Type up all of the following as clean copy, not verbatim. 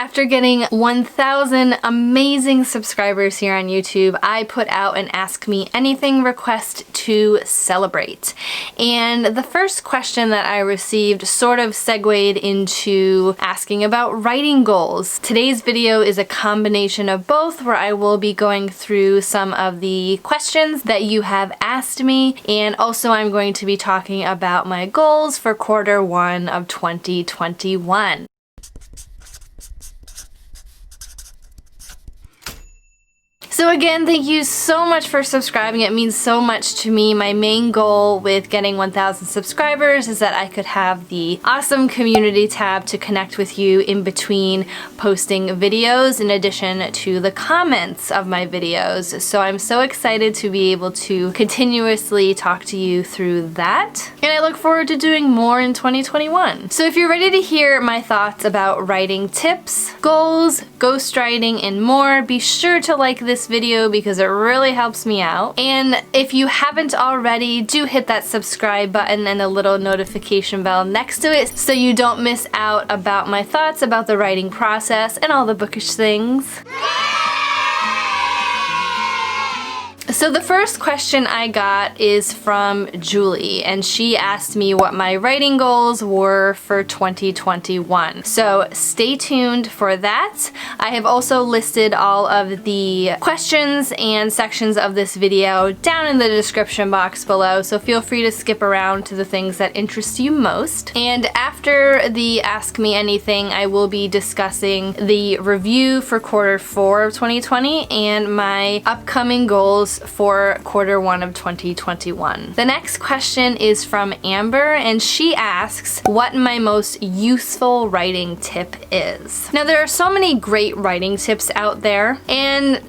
After getting 1,000 amazing subscribers here on YouTube, I put out an Ask Me Anything request to celebrate. And the first question that I received sort of segued into asking about writing goals. Today's video is a combination of both, where I will be going through some of the questions that you have asked me, and also I'm going to be talking about my goals for Q1 of 2021. So again, thank you so much for subscribing. It means so much to me. My main goal with getting 1,000 subscribers is that I could have the awesome community tab to connect with you in between posting videos, in addition to the comments of my videos. So I'm so excited to be able to continuously talk to you through that. And I look forward to doing more in 2021. So if you're ready to hear my thoughts about writing tips, goals, ghostwriting, and more, be sure to like this video because it really helps me out. And if you haven't already, do hit that subscribe button and a little notification bell next to it so you don't miss out about my thoughts about the writing process and all the bookish things. So the first question I got is from Julie, and she asked me what my writing goals were for 2021. So stay tuned for that. I have also listed all of the questions and sections of this video down in the description box below, so feel free to skip around to the things that interest you most. And after the Ask Me Anything, I will be discussing the review for Q4 of 2020 and my upcoming goals for Q1 of 2021. The next question is from Amber, and she asks what my most useful writing tip is. Now, there are so many great writing tips out there, and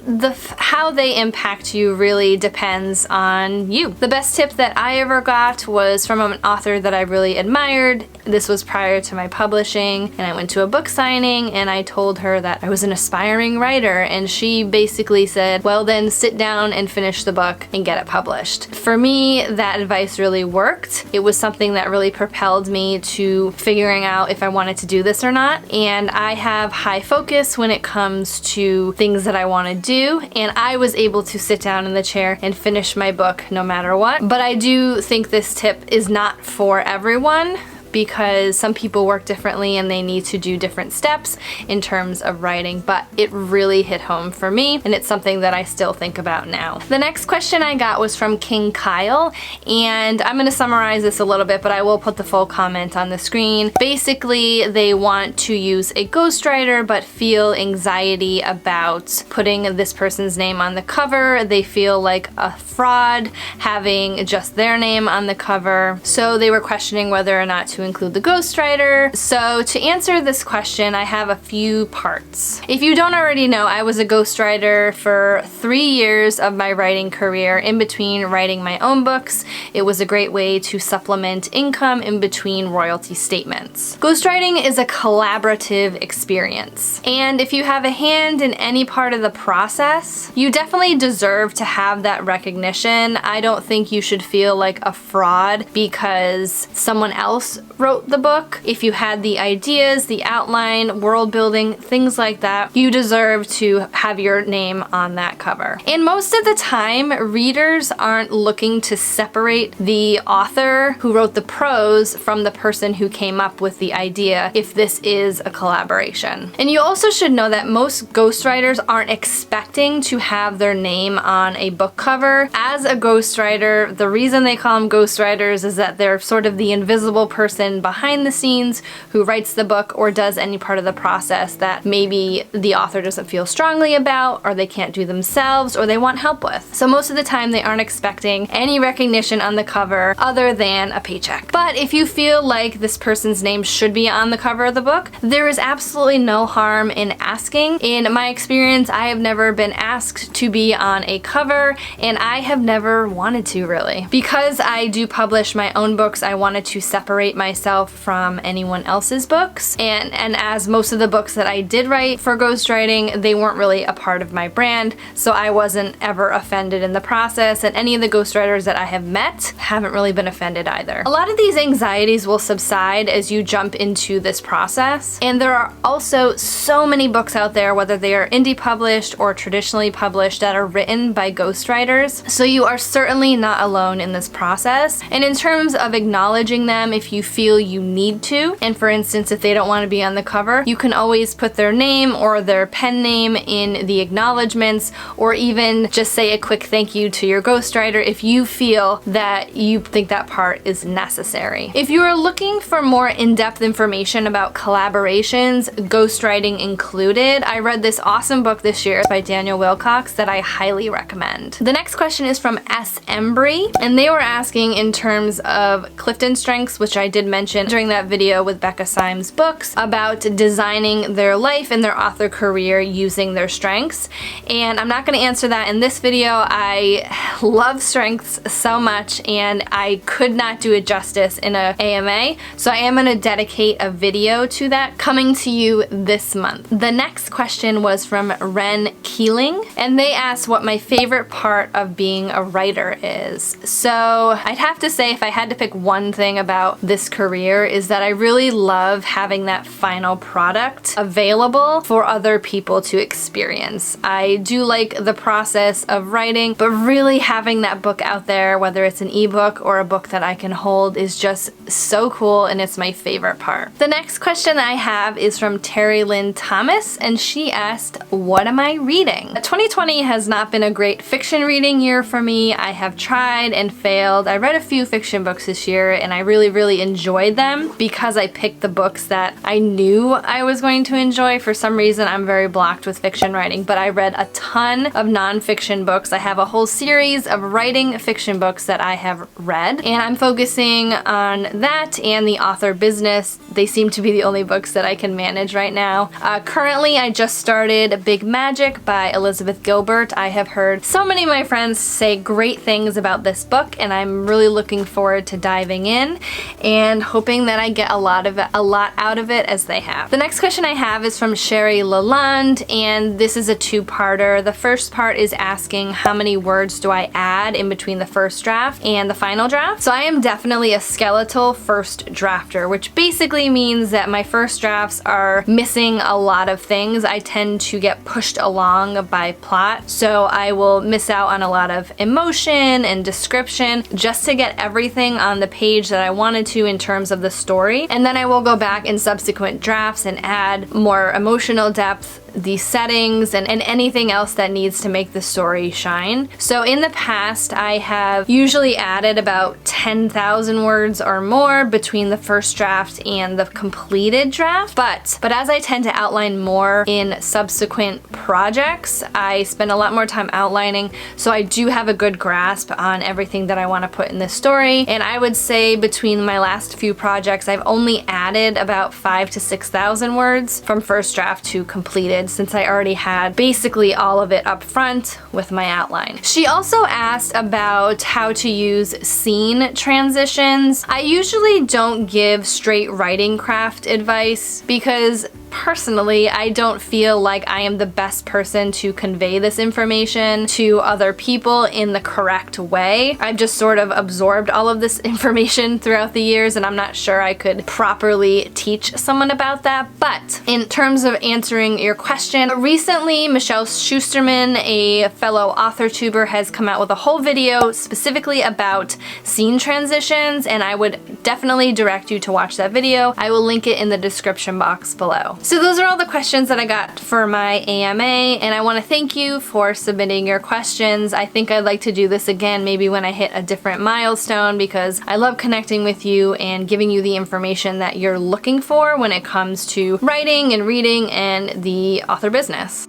how they impact you really depends on you. The best tip that I ever got was from an author that I really admired. This was prior to my publishing, and I went to a book signing and I told her that I was an aspiring writer, and she basically said, well then sit down and finish the book and get it published. For me, that advice really worked. It was something that really propelled me to figuring out if I wanted to do this or not, and I have high focus when it comes to things that I want to do, and I was able to sit down in the chair and finish my book no matter what. But I do think this tip is not for everyone, because some people work differently and they need to do different steps in terms of writing, but it really hit home for me, and it's something that I still think about now. The next question I got was from King Kyle, and I'm gonna summarize this a little bit, but I will put the full comment on the screen. Basically, they want to use a ghostwriter but feel anxiety about putting this person's name on the cover. They feel like a fraud having just their name on the cover, so they were questioning whether or not to include the ghostwriter. So to answer this question, I have a few parts. If you don't already know, I was a ghostwriter for 3 years of my writing career in between writing my own books. It was a great way to supplement income in between royalty statements. Ghostwriting is a collaborative experience, and if you have a hand in any part of the process, you definitely deserve to have that recognition. I don't think you should feel like a fraud because someone else wrote the book. If you had the ideas, the outline, world building, things like that, you deserve to have your name on that cover. And most of the time, readers aren't looking to separate the author who wrote the prose from the person who came up with the idea if this is a collaboration. And you also should know that most ghostwriters aren't expecting to have their name on a book cover. As a ghostwriter, the reason they call them ghostwriters is that they're sort of the invisible person behind the scenes who writes the book or does any part of the process that maybe the author doesn't feel strongly about, or they can't do themselves, or they want help with. So most of the time they aren't expecting any recognition on the cover other than a paycheck. But if you feel like this person's name should be on the cover of the book, there is absolutely no harm in asking. In my experience, I have never been asked to be on a cover, and I have never wanted to, really. Because I do publish my own books, I wanted to separate myself myself from anyone else's books. And as most of the books that I did write for ghostwriting, they weren't really a part of my brand, so I wasn't ever offended in the process, and any of the ghostwriters that I have met haven't really been offended either. A lot of these anxieties will subside as you jump into this process, and there are also so many books out there, whether they are indie published or traditionally published, that are written by ghostwriters, so you are certainly not alone in this process. And in terms of acknowledging them, if you feel you need to, and for instance if they don't want to be on the cover, you can always put their name or their pen name in the acknowledgements, or even just say a quick thank you to your ghostwriter if you feel that you think that part is necessary. If you are looking for more in-depth information about collaborations, ghostwriting included, I read this awesome book this year by Daniel Wilcox that I highly recommend. The next question is from S. Embry, and they were asking in terms of Clifton Strengths, which I did mention during that video with Becca Symes Books, about designing their life and their author career using their strengths. And I'm not going to answer that in this video. I love strengths so much and I could not do it justice in a AMA, so I am going to dedicate a video to that coming to you this month. The next question was from Ren Keeling, and they asked what my favorite part of being a writer is. So I'd have to say, if I had to pick one thing about this career, is that I really love having that final product available for other people to experience. I do like the process of writing, but really having that book out there, whether it's an ebook or a book that I can hold, is just so cool, and it's my favorite part. The next question I have is from Terry Lynn Thomas, and she asked, what am I reading? 2020 has not been a great fiction reading year for me. I have tried and failed. I read a few fiction books this year and I really enjoyed them because I picked the books that I knew I was going to enjoy. For some reason I'm very blocked with fiction writing, but I read a ton of nonfiction books. I have a whole series of writing fiction books that I have read, and I'm focusing on that and the author business. They seem to be the only books that I can manage right now. Currently I just started Big Magic by Elizabeth Gilbert. I have heard so many of my friends say great things about this book, and I'm really looking forward to diving in and hoping that I get a lot out of it as they have. The next question I have is from Sherry Lalonde, and this is a two-parter. The first part is asking how many words do I add in between the first draft and the final draft. So I am definitely a skeletal first drafter, which basically means that my first drafts are missing a lot of things. I tend to get pushed along by plot, so I will miss out on a lot of emotion and description just to get everything on the page that I wanted to in terms of the story, and then I will go back in subsequent drafts and add more emotional depth, the settings, and anything else that needs to make the story shine. So in the past I have usually added about 10,000 words or more between the first draft and the completed draft, but as I tend to outline more in subsequent projects, I spend a lot more time outlining, so I do have a good grasp on everything that I want to put in this story. And I would say between my last few projects I've only added about 5,000 to 6,000 words from first draft to completed, since I already had basically all of it up front with my outline. She also asked about how to use scene transitions. I usually don't give straight writing craft advice because personally, I don't feel like I am the best person to convey this information to other people in the correct way. I've just sort of absorbed all of this information throughout the years, and I'm not sure I could properly teach someone about that. But in terms of answering your question, recently Michelle Schusterman, a fellow author tuber, has come out with a whole video specifically about scene transitions, and I would definitely direct you to watch that video. I will link it in the description box below. So those are all the questions that I got for my AMA, and I want to thank you for submitting your questions. I think I'd like to do this again maybe when I hit a different milestone, because I love connecting with you and giving you the information that you're looking for when it comes to writing and reading and the author business.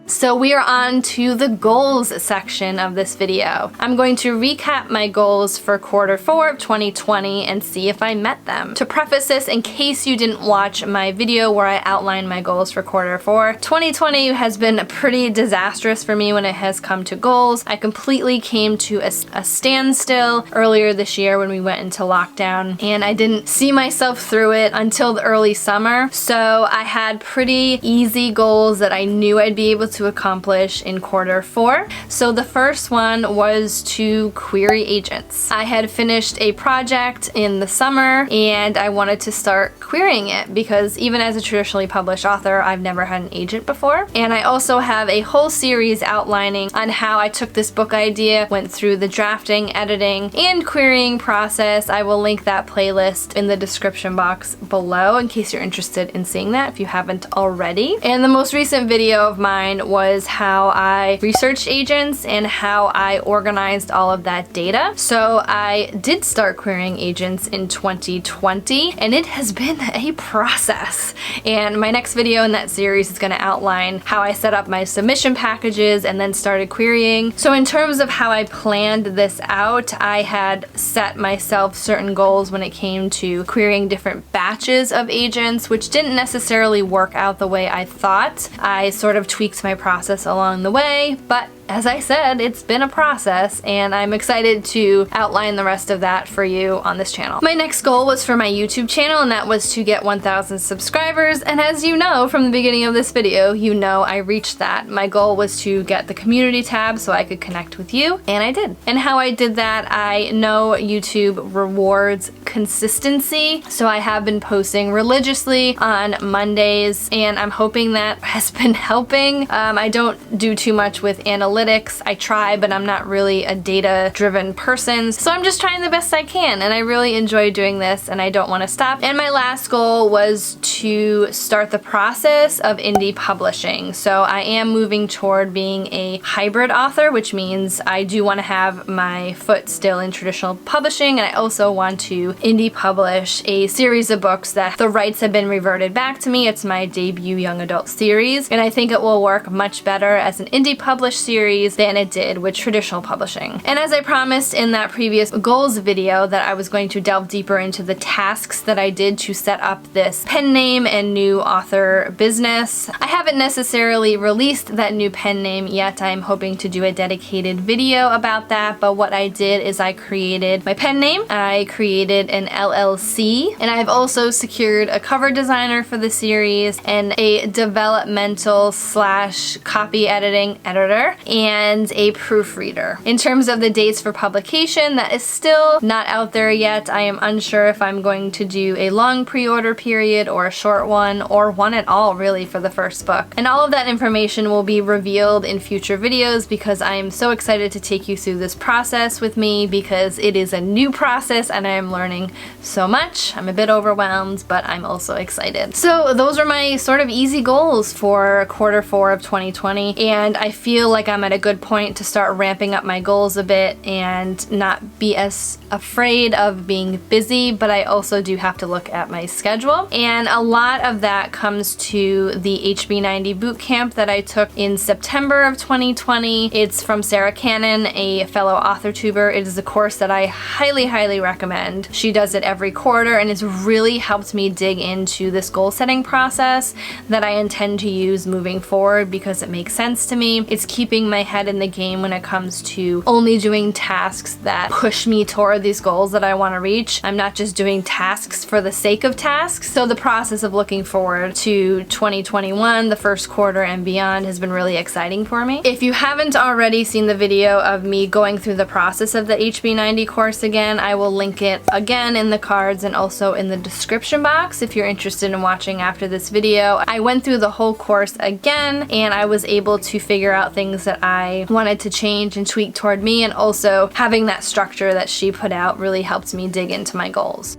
So we are on to the goals section of this video. I'm going to recap my goals for quarter 4 of 2020 and see if I met them. To preface this, in case you didn't watch my video where I outlined my goals for quarter 4, 2020 has been pretty disastrous for me when it has come to goals. I completely came to a standstill earlier this year when we went into lockdown, and I didn't see myself through it until the early summer. So I had pretty easy goals that I knew I'd be able to accomplish in quarter 4. So the first one was to query agents. I had finished a project in the summer and I wanted to start querying it because even as a traditionally published author, I've never had an agent before. And I also have a whole series outlining on how I took this book idea, went through the drafting, editing, and querying process. I will link that playlist in the description box below in case you're interested in seeing that if you haven't already. And the most recent video of mine was how I researched agents and how I organized all of that data. So I did start querying agents in 2020 and it has been a process. And my next video in that series is going to outline how I set up my submission packages and then started querying. So in terms of how I planned this out, I had set myself certain goals when it came to querying different batches of agents, which didn't necessarily work out the way I thought. I sort of tweaked my process along the way, but as I said, it's been a process and I'm excited to outline the rest of that for you on this channel. My next goal was for my YouTube channel, and that was to get 1,000 subscribers, and as you know from the beginning of this video, you know I reached that. My goal was to get the community tab so I could connect with you, and I did. And how I did that, I know YouTube rewards consistency, so I have been posting religiously on Mondays, and I'm hoping that has been helping. I don't do too much with analytics. I try, but I'm not really a data-driven person, so I'm just trying the best I can, and I really enjoy doing this, and I don't want to stop. And my last goal was to start the process of indie publishing. So I am moving toward being a hybrid author, which means I do want to have my foot still in traditional publishing, and I also want to indie publish a series of books that the rights have been reverted back to me. It's my debut young adult series, and I think it will work much better as an indie published series than it did with traditional publishing. And as I promised in that previous goals video that I was going to delve deeper into the tasks that I did to set up this pen name and new author business. I haven't necessarily released that new pen name yet. I'm hoping to do a dedicated video about that, but what I did is I created my pen name, I created an LLC, and I've also secured a cover designer for the series and a developmental / copy editing editor and a proofreader. In terms of the dates for publication, that is still not out there yet. I am unsure if I'm going to do a long pre-order period or a short one, or one at all really for the first book. And all of that information will be revealed in future videos because I am so excited to take you through this process with me because it is a new process and I am learning so much. I'm a bit overwhelmed, but I'm also excited. So those are my sort of easy goals for quarter 4 of 2020, and I feel like I'm at a good point to start ramping up my goals a bit and not be as afraid of being busy, but I also do have to look at my schedule. And a lot of that comes to the HB90 bootcamp that I took in September of 2020. It's from Sarah Cannon, a fellow author tuber. It is a course that I highly recommend. She does it every quarter and it's really helped me dig into this goal setting process that I intend to use moving forward because it makes sense to me. It's keeping my head in the game when it comes to only doing tasks that push me toward these goals that I want to reach. I'm not just doing tasks for the sake of tasks. So the process of looking forward to 2021, the first quarter and beyond, has been really exciting for me. If you haven't already seen the video of me going through the process of the HB90 course again, I will link it again in the cards and also in the description box if you're interested in watching after this video. I went through the whole course again and I was able to figure out things that I wanted to change and tweak toward me, and also having that structure that she put out really helped me dig into my goals.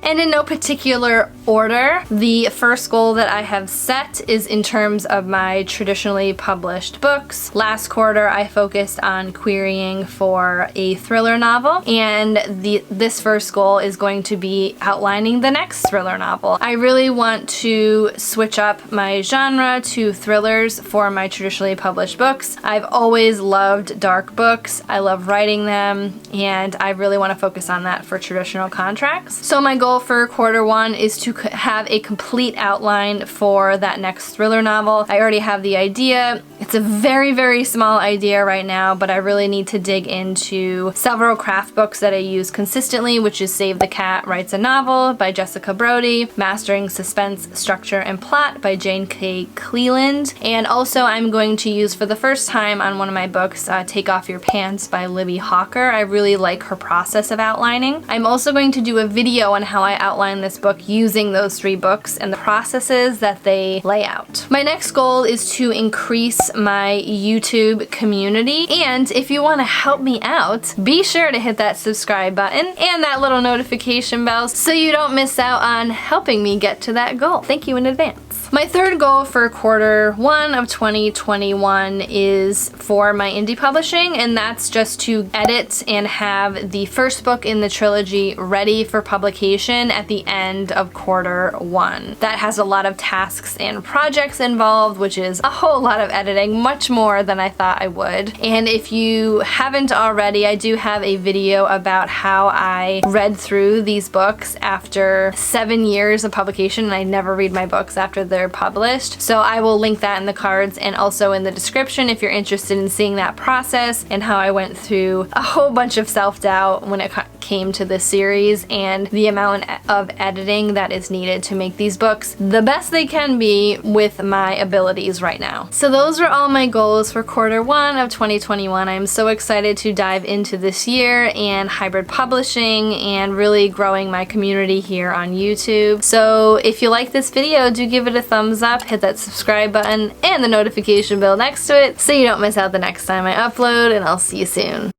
And in no particular order, the first goal that I have set is in terms of my traditionally published books. Last quarter, I focused on querying for a thriller novel, and this first goal is going to be outlining the next thriller novel. I really want to switch up my genre to thrillers for my traditionally published books. I've always loved dark books. I love writing them, and I really want to focus on that for traditional contracts. So my goal for quarter one is to have a complete outline for that next thriller novel. I already have the idea. It's a very, very small idea right now, but I really need to dig into several craft books that I use consistently, which is Save the Cat Writes a Novel by Jessica Brody, Mastering Suspense, Structure, and Plot by Jane K. Cleland, and also I'm going to use for the first time on one of my books, Take Off Your Pants by Libby Hawker. I really like her process of outlining. I'm also going to do a video on how I outline this book using those 3 books and the processes that they lay out. My next goal is to increase my YouTube community, and if you want to help me out, be sure to hit that subscribe button and that little notification bell so you don't miss out on helping me get to that goal. Thank you in advance. My third goal for quarter one of 2021 is for my indie publishing, and that's just to edit and have the first book in the trilogy ready for publication at the end of quarter one. That has a lot of tasks and projects involved, which is a whole lot of editing, much more than I thought I would. And if you haven't already, I do have a video about how I read through these books after 7 years of publication, and I never read my books after they're published. So I will link that in the cards and also in the description if you're interested in seeing that process and how I went through a whole bunch of self-doubt when it came to this series and the amount of editing that is needed to make these books the best they can be with my abilities right now. So those are all my goals for quarter one of 2021. I'm so excited to dive into this year and hybrid publishing and really growing my community here on YouTube. So if you like this video, do give it a thumbs up, hit that subscribe button and the notification bell next to it so you don't miss out the next time I upload, and I'll see you soon.